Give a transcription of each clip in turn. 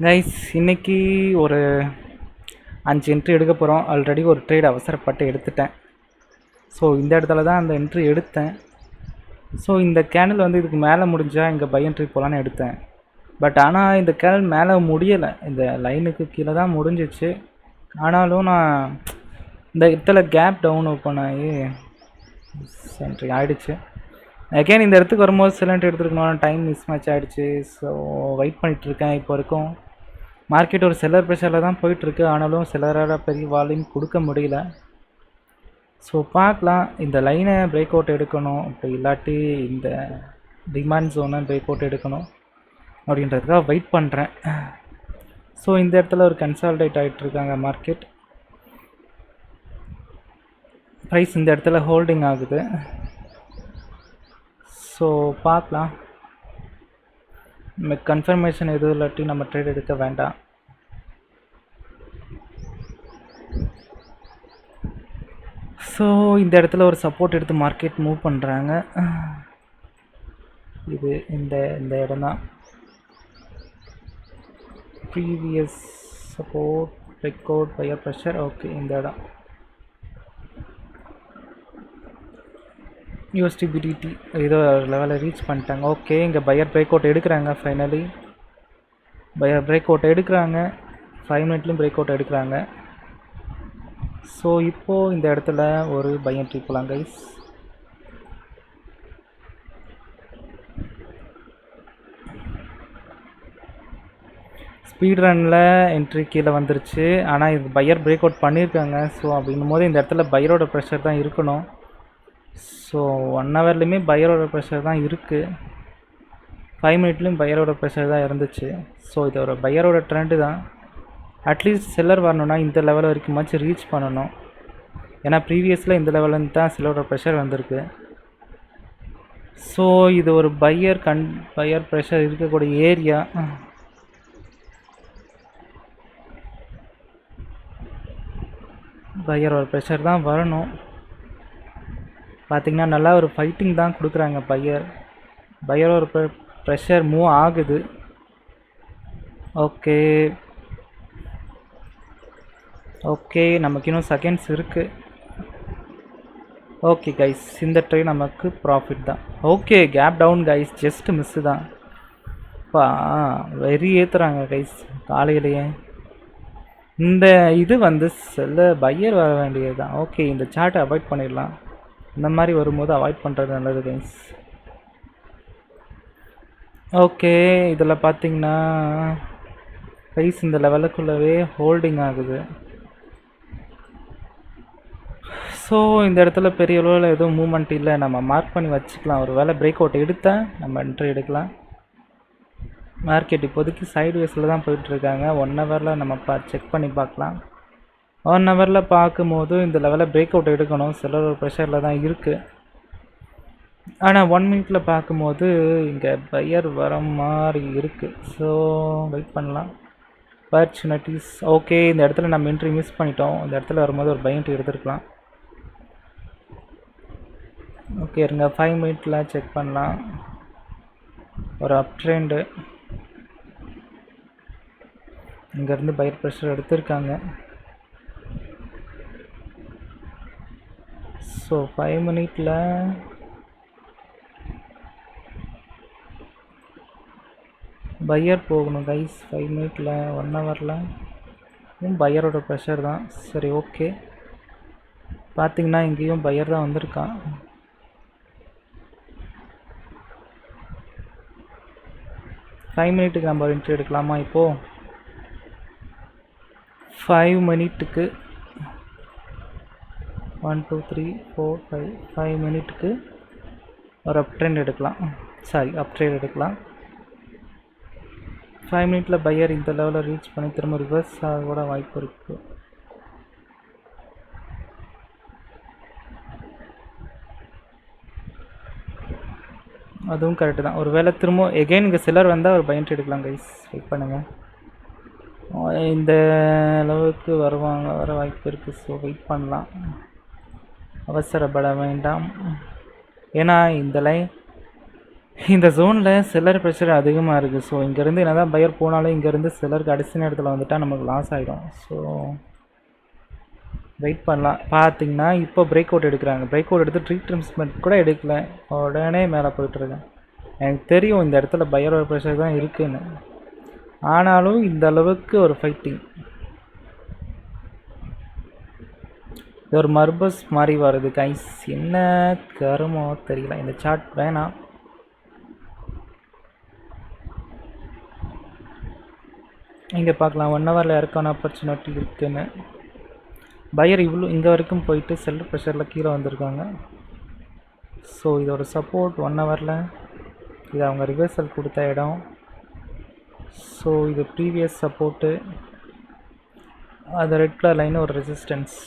Guys இன்னைக்கு ஒரு 5 entry எடுக்க போகிறோம். ஆல்ரெடி ஒரு ட்ரேட் அவசரப்பட்டு எடுத்துட்டேன். ஸோ இந்த இடத்துல தான் அந்த என்ட்ரி எடுத்தேன். ஸோ இந்த கேண்டில் வந்து இதுக்கு மேலே முடிஞ்சால் இங்கே பை என்ட்ரி போகலான்னு எடுத்தேன். பட் ஆனால் இந்த கேண்டில் மேலே முடியலை, இந்த லைனுக்கு கீழே தான் முடிஞ்சிச்சு. ஆனாலும் நான் இந்த இடத்துல கேப் டவுன் ஓப்பன் ஆகி என்ட்ரி ஆகிடுச்சு. அகெயின் இந்த இடத்துக்கு வரும்போது சிலண்ட் எடுத்துருக்கணும், டைம் மிஸ் மேட்ச் ஆகிடுச்சு. ஸோ வெயிட் பண்ணிகிட்ருக்கேன். இப்போ வரைக்கும் மார்க்கெட் ஒரு செல்லர் ப்ரெஷரில் தான் போயிட்டுருக்கு. ஆனாலும் செல்லரால் பெரிய வால்யூம் கொடுக்க முடியல. ஸோ பார்க்கலாம், இந்த லைனை பிரேக் அவுட் எடுக்கணும், அப்படி இல்லாட்டி இந்த டிமாண்ட் ஜோனை பிரேக் அவுட் எடுக்கணும் அப்படின்றதுக்காக வெயிட் பண்ணுறேன். ஸோ இந்த இடத்துல ஒரு கன்சால்டேட் ஆகிட்டுருக்காங்க மார்க்கெட். ப்ரைஸ் இந்த இடத்துல ஹோல்டிங் ஆகுது. ஸோ பார்க்கலாம், கன்ஃபர்மேஷன் எதுவும் இல்லாட்டி நம்ம ட்ரேட் எடுக்க வேண்டாம். ஸோ இந்த இடத்துல ஒரு சப்போர்ட் எடுத்து மார்க்கெட் மூவ் பண்ணுறாங்க. இது இந்த இந்த இடம் தான் previous support, break out, buyer pressure. Okay, இந்த இடம் யூஎஸ்டி பிடிடி ஏதோ லெவலில் ரீச் பண்ணிட்டாங்க. ஓகே, இங்கே பையர் பிரேக் அவுட் எடுக்கிறாங்க. ஃபைனலி பையர் பிரேக் அவுட் எடுக்கிறாங்க. 5 மினிட்லையும் பிரேக் அவுட் எடுக்கிறாங்க. ஸோ இப்போது இந்த இடத்துல ஒரு பை என்ட்ரி போகலாம் கைஸ். ஸ்பீட் ரனில் என்ட்ரி கீழே வந்துருச்சு. ஆனால் இது பையர் பிரேக் அவுட் பண்ணியிருக்காங்க. ஸோ அப்படின்னும் போது இந்த இடத்துல பையரோட ப்ரெஷர் தான் இருக்கணும். ஸோ 1 ஹவர்லேயுமே பையரோட ப்ரெஷர் தான் இருக்குது. 5 மினிட்லேயும் பையரோட ப்ரெஷர் தான் இருந்துச்சு. ஸோ இது ஒரு பையரோட ட்ரெண்டு தான். அட்லீஸ்ட் செல்லர் வரணும்னா இந்த லெவல் வரைக்குமாச்சும் ரீச் பண்ணணும். ஏன்னா ப்ரீவியஸில் இந்த லெவலேருந்து தான் செல்லரோட ப்ரெஷர் வந்திருக்கு. ஸோ இது ஒரு பையர் ப்ரெஷர் இருக்கக்கூடிய ஏரியா. பையர் ஒரு ப்ரெஷர் தான் வரணும். பார்த்திங்கன்னா நல்லா ஒரு ஃபைட்டிங் தான் கொடுக்குறாங்க பையர் ஒரு ப்ரெஷர் மூவ் ஆகுது. ஓகே ஓகே, நமக்கு இன்னும் செகண்ட்ஸ் இருக்குது. ஓகே கைஸ், இந்த ட்ரேட் நமக்கு ப்ராஃபிட் தான். Okay, gap down guys, just miss தான். பா வெறி ஏற்றுறாங்க கைஸ் காலையிலேயே. இந்த இது வந்து பையர் வர வேண்டியது தான். ஓகே, இந்த சார்ட்டை அவாய்ட் பண்ணிடலாம். இந்த மாதிரி வரும்போது அவாய்ட் பண்ணுறது நல்லது கைஸ். ஓகே, இதில் பார்த்தீங்கன்னா ப்ரைஸ் இந்த லெவலுக்குள்ளவே ஹோல்டிங் ஆகுது. ஸோ இந்த இடத்துல பெரிய அளவில் எதுவும் மூமெண்ட் இல்லை, நம்ம மார்க் பண்ணி வச்சுக்கலாம். ஒரு வேளை பிரேக் அவுட் எடுத்தால் நம்ம என்ட்ரி எடுக்கலாம். மார்க்கெட் இப்போதைக்கு சைட்வேஸில் தான் போயிட்டுருக்காங்க. 1 ஹவரில் நம்ம செக் பண்ணி பார்க்கலாம். 1 ஹவரில் பார்க்கும்போது இந்த லெவலில் பிரேக் அவுட் எடுக்கணும். செல்லர் ப்ரெஷரில் தான் இருக்குது. ஆனால் 1 மினிட்டில் பார்க்கும்போது இங்கே பையர் வர மாதிரி இருக்குது. ஸோ வெயிட் பண்ணலாம். ஆப்பர்ச்சுனிட்டிஸ். ஓகே, இந்த இடத்துல நம்ம என்ட்ரி மிஸ் பண்ணிட்டோம். இந்த இடத்துல வரும்போது ஒரு பை என்ட்ரி எடுத்துருக்கலாம். ஓகே இருங்க, 5 மினிட்ல செக் பண்ணலாம். ஒரு அப் ட்ரெண்டு, இங்கேருந்து பையர் ப்ரெஷர் எடுத்திருக்காங்க. ஸோ 5 மினிட்ல பையர் போகணும் கைஸ். 5 மினிட்ல 1 ஹவரில் பையரோட ப்ரெஷர் தான். சரி, ஓகே, பார்த்திங்கன்னா இங்கேயும் பையர் தான் வந்திருக்கான். 5 மினிட்டுக்கு நம்ம என்ட்ரி எடுக்கலாமா? இப்போது 5 மினிட்டுக்கு 1 2 3 4 5 மினிட்டுக்கு ஒரு அப் ட்ரெண்ட் எடுக்கலாம். அப் ட்ரேட் எடுக்கலாம். 5 மினிட்டில் பையர் இந்த லெவலில் ரீச் பண்ணி திரும்ப ரிவர்ஸ் ஆக கூட வாய்ப்பு இருக்குது. அதுவும் கரெக்டு தான். ஒரு வேளை திரும்ப எகெயின் இங்கே சிலர் வந்தால் ஒரு பை என்ட்ரி எடுக்கலாம் கைஸ். வெயிட் பண்ணுங்கள், இந்த அளவுக்கு வர வாய்ப்பு இருக்குது. ஸோ வெயிட் பண்ணலாம், அவசரப்பட வேண்டாம். ஏன்னா இந்த லைன் இந்த ஜோனில் செல்லர் ப்ரெஷர் அதிகமாக இருக்குது. ஸோ இங்கேருந்து என்ன தான் பையர் போனாலும் இங்கேருந்து செல்லர் கடைசி நேரத்தில் வந்துட்டால் நமக்கு லாஸ் ஆகிடும். ஸோ வெயிட் பண்ணலாம். பார்த்தீங்கன்னா இப்போ பிரேக் அவுட் எடுக்கிறாங்க. பிரேக் அவுட் எடுத்து ட்ரீட்மெண்ட் கூட எடுக்கல, உடனே மேலே போயிட்டுருக்கேன். எனக்கு தெரியும் இந்த இடத்துல பையரோட ப்ரெஷர் தான் இருக்குன்னு, ஆனாலும் இந்த அளவுக்கு ஒரு ஃபைட்டிங். இது ஒரு மர்பஸ் மாதிரி வருது கைஸ், என்ன கருமோ தெரியல. இந்த சார்ட் வேணாம். இங்கே பார்க்கலாம் 1 ஹவரில் யாருக்கான ஆப்பர்ச்சுனிட்டி இருக்குன்னு. பையர் இங்கே வரைக்கும் போயிட்டு செல் ப்ரெஷரில் கீழே வந்திருக்காங்க. ஸோ இதோட சப்போர்ட் 1 ஹவரில் இது அவங்க ரிவர்சல் கொடுத்த இடம். ஸோ இது ப்ரீவியஸ் சப்போர்ட்டு, அது ரெட் கலர் லைன் ஒரு ரெசிஸ்டன்ஸ்.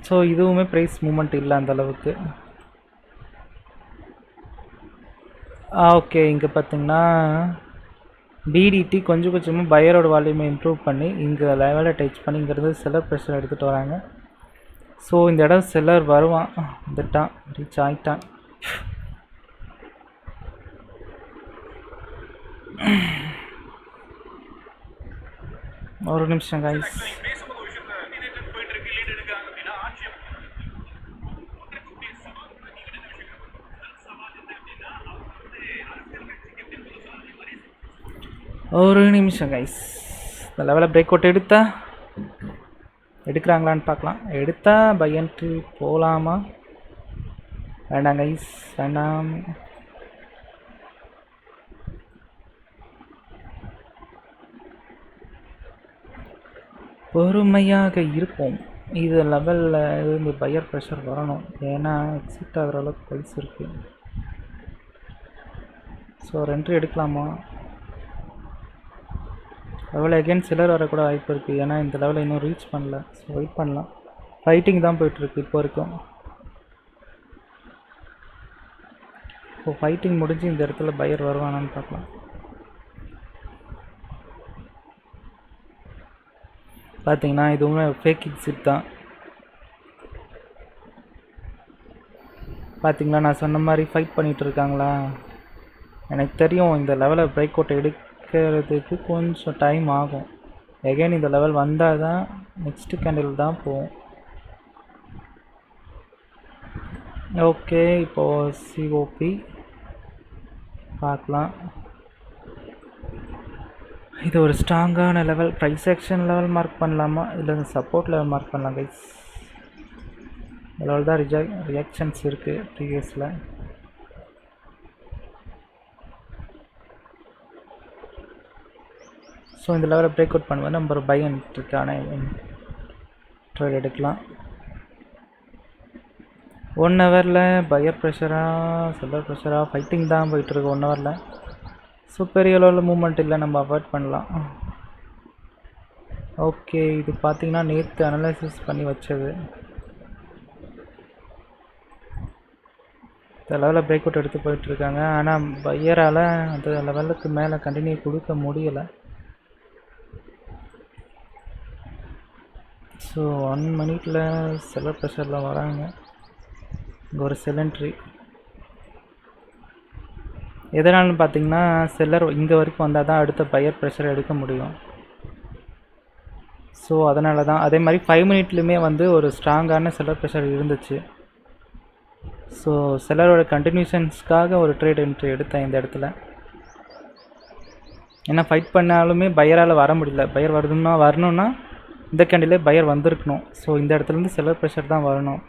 ஸோ இதுவுமே ப்ரைஸ் மூமெண்ட் இல்லை அந்தளவுக்கு. ஓகே, இங்கே பார்த்திங்கன்னா பிடிடி கொஞ்சம் கொஞ்சமாக பையரோட வால்யூமை இம்ப்ரூவ் பண்ணி இங்கே லெவலை டச் பண்ணி இங்கேருந்து செல்லர் ப்ரெஷர் எடுத்துகிட்டு வராங்க. ஸோ இந்த இடம் செல்லர் வருவான், வந்துட்டான், ரீச் ஆகிட்டான். ஒரு நிமிஷம் கைஸ். ஒரு நிமிஷம் கைஸ். இந்த லெவலில் பிரேக் அவுட் எடுக்கிறாங்களான்னு பார்க்கலாம். எடுத்தால் பை என்ட்ரி போகலாமா? வேண்டாம் கைஸ், வேண்டாம். பொறுமையாக இருப்போம். இது லெவலில் இருந்து பையர் ப்ரெஷர் வரணும், ஏன்னா எக்ஸிட் ஆகிற அளவுக்கு ப்ரைஸ் இருக்குது. ஸோ ஒரு என்ட்ரி எடுக்கலாமா? லெவலில் எகெயின் சிலர் வரக்கூட வாய்ப்பு இருக்குது, ஏன்னா இந்த லெவலில் இன்னும் ரீச் பண்ணல. ஸோ வெயிட் பண்ணலாம். ஃபைட்டிங் தான் போயிட்டுருக்கு இப்போ வரைக்கும். இப்போ ஃபைட்டிங் முடிஞ்சு இந்த இடத்துல பையர் வருவானான்னு பார்க்கலாம். பார்த்தீங்கன்னா இதுவுமே ஃபேக் எக்ஸிட் தான். பார்த்தீங்களா, நான் சொன்ன மாதிரி ஃபைட் பண்ணிகிட்டு இருக்காங்களா? எனக்கு தெரியும் இந்த லெவலை பிரேக் அவுட் எடுக்கிறதுக்கு கொஞ்சம் டைம் ஆகும். எகைன் இந்த லெவல் வந்தால் தான் நெக்ஸ்ட்டு கேண்டில் தான் போகும். ஓகே, இப்போது சிஓபி பார்க்கலாம். இது ஒரு ஸ்ட்ராங்கான level. Price action level mark பண்ணலாமா, இல்லை சப்போர்ட் லெவல் மார்க் பண்ணலாம் கைஸ். லெவல் தான் ரியாக்ஷன்ஸ் இருக்குது ப்ரீவியஸில். ஸோ இந்த லெவலில் பிரேக் அவுட் பண்ணுவோம். நம்ம ஒரு பை என்ட்ரிக்கான ட்ரேட் எடுக்கலாம். 1 ஹவரில் பையர் ப்ரெஷராக செல்லர் ப்ரெஷராக ஃபைட்டிங் தான் போயிட்டுருக்கு 1 ஹவரில். ஸோ பெரிய அளவில் மூமெண்ட் இல்லை, நம்ம அவாய்ட் பண்ணலாம். ஓகே, இது பார்த்திங்கன்னா நேற்று அனலைசிஸ் பண்ணி வச்சது. இந்த லெவலில் பிரேக் அவுட் எடுத்து போயிட்டுருக்காங்க, ஆனால் பையரால் அந்த லெவலுக்கு மேலே கண்டினியூ கொடுக்க முடியலை. ஸோ 1 மினிட்டில் செல்லர் ப்ரெஷரில் வராங்க. இங்கே ஒரு செல் என்ட்ரி. எதனால்னு பார்த்தீங்கன்னா செல்லர் இங்கே வரைக்கும் வந்தால் தான் அடுத்த பையர் ப்ரெஷர் எடுக்க முடியும். ஸோ அதனால தான். அதே மாதிரி 5 மினிட்லேயுமே வந்து ஒரு ஸ்ட்ராங்கான செல்லர் ப்ரெஷர் இருந்துச்சு. ஸோ செல்லரோட கண்டினியூஷன்ஸ்க்காக ஒரு ட்ரேட் என்ட்ரி எடுத்தேன் இந்த இடத்துல. ஏன்னா ஃபைட் பண்ணாலுமே பையரால் வர முடியல. பையர் வரணும்னா இந்த கேண்டிலே பையர் வந்திருக்கணும். ஸோ இந்த இடத்துலேருந்து செல்லர் ப்ரெஷர் தான் வரணும்.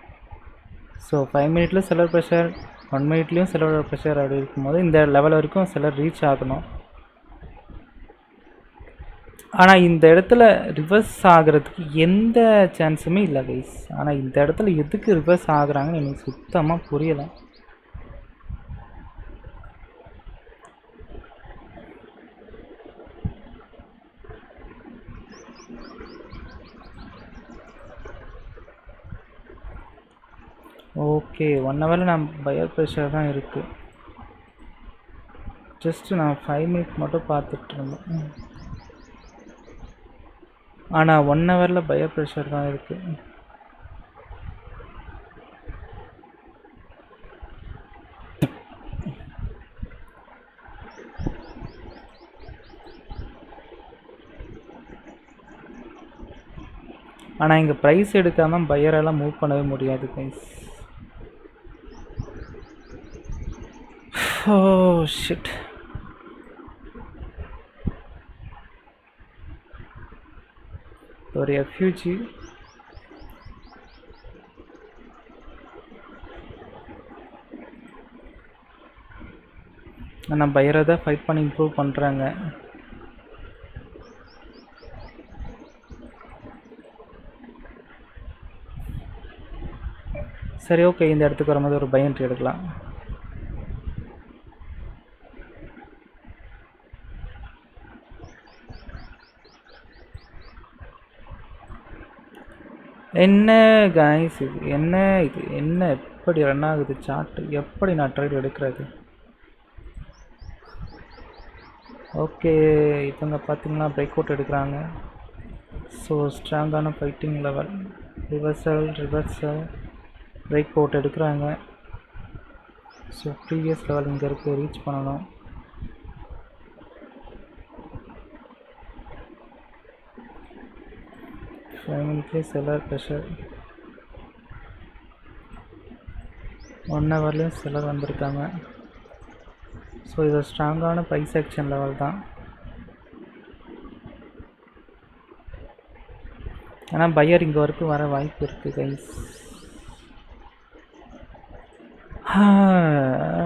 ஸோ 5 மினிட்டில் செல்லர் ப்ரெஷர், 1 மினிட்லேயும் செல்லரோட ப்ரெஷர் அப்படி இருக்கும்போது இந்த லெவல் வரைக்கும் செல்லர் ரீச் ஆகணும். ஆனால் இந்த இடத்துல ரிவர்ஸ் ஆகிறதுக்கு எந்த சான்ஸுமே இல்லை கைஸ். ஆனால் இந்த இடத்துல எதுக்கு ரிவர்ஸ் ஆகுறாங்கன்னு எனக்கு சுத்தமாக புரியலை. ஓகே, 1 ஹவரில் நான் பையர் ப்ரெஷர் தான் இருக்குது. ஜஸ்ட்டு நான் 5 மினிட் மட்டும் பார்த்துட்டு இருந்தேன். ஆனால் 1 ஹவரில் பையர் ப்ரெஷர் தான் இருக்குது. ஆனால் இங்கே ப்ரைஸ் எடுக்காமல் பையரெல்லாம் மூவ் பண்ணவே முடியாது கைஸ். Oh shit. ஒரு எஃப்யூஜி ஆனால் பையரை தான் ஃபைட் பண்ணி இம்ப்ரூவ் பண்ணுறாங்க. சரி ஓகே, இந்த இடத்துக்கு வரும்போது ஒரு பை என்ட்ரி எடுக்கலாம். என்ன கைஸ் இது என்ன எப்படி ரன் ஆகுது சார்ட்? எப்படி நான் ட்ரேட் எடுக்கிறது? ஓகே, இவங்க பார்த்தீங்கன்னா பிரேக் அவுட் எடுக்கிறாங்க. ஸோ ஸ்ட்ராங்கான fighting level. Reversal break out எடுக்கிறாங்க. ஸோ ப்ரீவியஸ் லெவல் இங்கே இருக்குது, ரீச் பண்ணணும். ஃபைனலுக்கு செல்லர் ப்ரெஷர் 1 ஹவர்லேயும் செல்லர் வந்திருக்காங்க. ஸோ இது ஸ்ட்ராங்கான ப்ரைஸ் ஆக்ஷன் லெவல் தான். ஆனால் பையர் இங்கே வரைக்கும் வர வாய்ப்பு இருக்குது கைஸ்.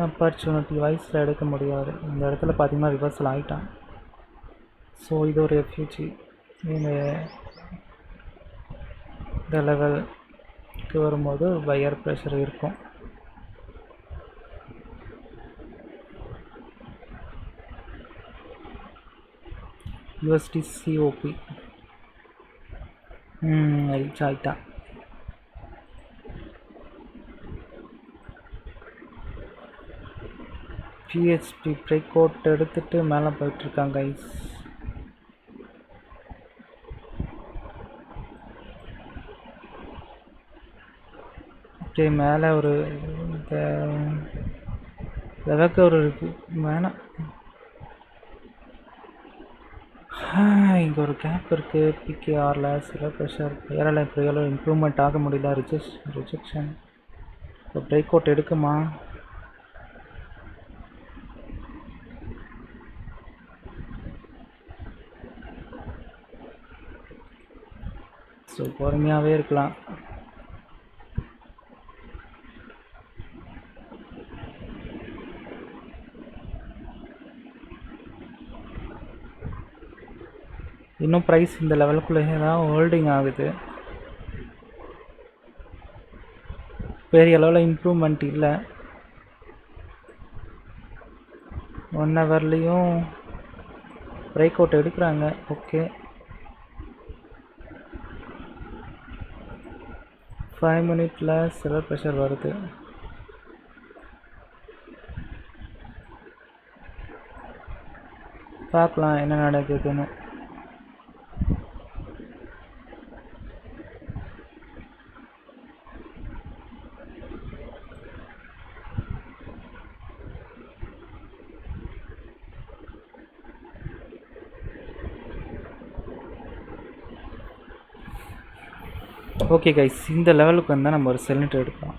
ஆப்பர்ச்சுனிட்டி வைஸில் எடுக்க முடியாது. இந்த இடத்துல பார்த்தீங்கன்னா ரிவர்சல் ஆகிட்டான். ஸோ இது ஒரு எஃப்யூஜி. இந்த லெவலுக்கு வரும்போது பையர் ப்ரெஷர் இருக்கும். யூஎஸ்டி சிஓபி ரீச் ஆகிட்டான். பிஹெச்பி பிரேக் அவுட் எடுத்துகிட்டு மேலே போயிட்டுருக்காங்க கைஸ். ஓகே, மேலே ஒரு இந்த அளவுக்கு ஒரு வேணாம். இங்கே ஒரு கேப் இருக்குது. பிகேஆரில் சில ப்ரெஷர் ஏரில் இப்போ எவ்வளோ இம்ப்ரூவ்மெண்ட் ஆக முடியல. ரிஜெக்ஷன். இப்போ பிரேக் அவுட் எடுக்குமா? ஸோ பொறுமையாகவே இருக்கலாம். இன்னும் ப்ரைஸ் இந்த லெவலுக்குள்ளேயே தான் ஹோல்டிங் ஆகுது. பெரிய அளவில் இம்ப்ரூவ்மெண்ட் இல்லை. 1 ஹவர்லேயும் பிரேக் அவுட் எடுக்கிறாங்க. ஓகே, 5 மினிட்ல சில ப்ரெஷர் வருது. பார்க்கலாம் என்ன நடக்குதுன்னு. ஓகே கைஸ், இந்த லெவலுக்கு வந்தால் நம்ம ஒரு செல்லிட்டு எடுக்கலாம்.